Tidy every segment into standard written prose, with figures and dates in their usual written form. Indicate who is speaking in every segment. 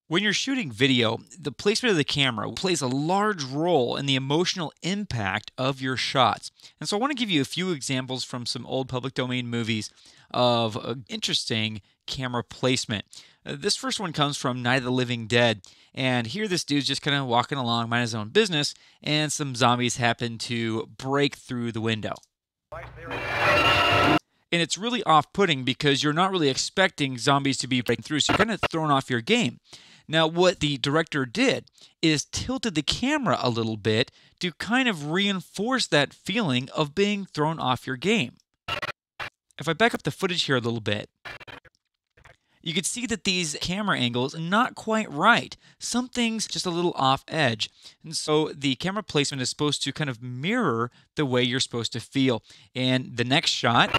Speaker 1: When you're shooting video, the placement of the camera plays a large role in the emotional impact of your shots. And so I want to give you a few examples from some old public domain movies of interesting camera placement. This first one comes from Night of the Living Dead. And here, this dude's just kind of walking along, minding his own business, and some zombies happen to break through the window. And it's really off putting because you're not really expecting zombies to be breaking through, so you're kind of thrown off your game. Now, what the director did is tilted the camera a little bit to kind of reinforce that feeling of being thrown off your game. If I back up the footage here a little bit, you can see that these camera angles are not quite right. Something's just a little off edge. And so the camera placement is supposed to kind of mirror the way you're supposed to feel. And the next shot,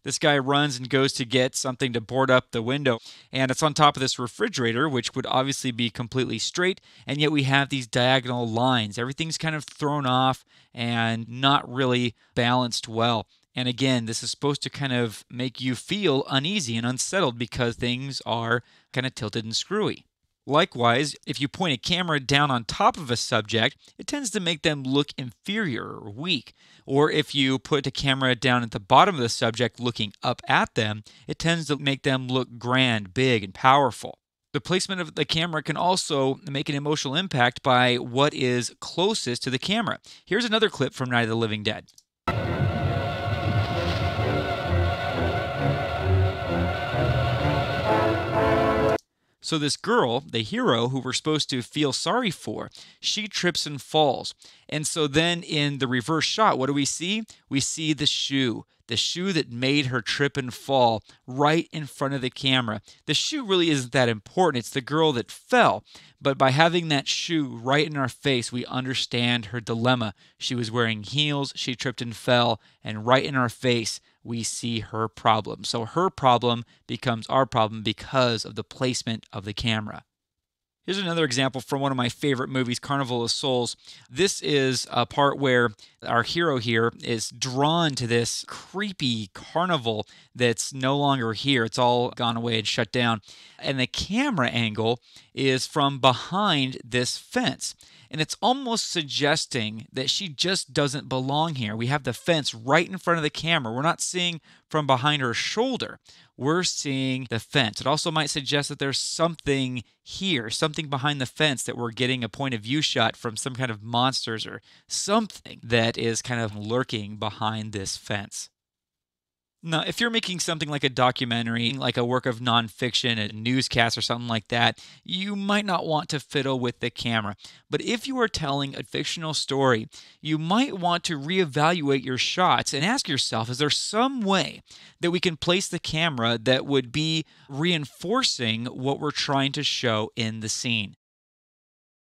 Speaker 1: this guy runs and goes to get something to board up the window, and it's on top of this refrigerator, which would obviously be completely straight, and yet we have these diagonal lines. Everything's kind of thrown off and not really balanced well. And again, this is supposed to kind of make you feel uneasy and unsettled because things are kind of tilted and screwy. Likewise, if you point a camera down on top of a subject, it tends to make them look inferior or weak. Or if you put a camera down at the bottom of the subject looking up at them, it tends to make them look grand, big, and powerful. The placement of the camera can also make an emotional impact by what is closest to the camera. Here's another clip from Night of the Living Dead. So this girl, the hero who we're supposed to feel sorry for, she trips and falls. And so then in the reverse shot, what do we see? We see the shoe that made her trip and fall right in front of the camera. The shoe really isn't that important. It's the girl that fell. But by having that shoe right in our face, we understand her dilemma. She was wearing heels, she tripped and fell, and right in our face, we see her problem. So her problem becomes our problem because of the placement of the camera. Here's another example from one of my favorite movies, Carnival of Souls. This is a part where our hero here is drawn to this creepy carnival that's no longer here. It's all gone away and shut down. And the camera angle is from behind this fence. And it's almost suggesting that she just doesn't belong here. We have the fence right in front of the camera. We're not seeing from behind her shoulder. We're seeing the fence. It also might suggest that there's something here, something behind the fence that we're getting a point of view shot from some kind of monsters or something that is kind of lurking behind this fence. Now, if you're making something like a documentary, like a work of nonfiction, a newscast or something like that, you might not want to fiddle with the camera. But if you are telling a fictional story, you might want to reevaluate your shots and ask yourself, is there some way that we can place the camera that would be reinforcing what we're trying to show in the scene?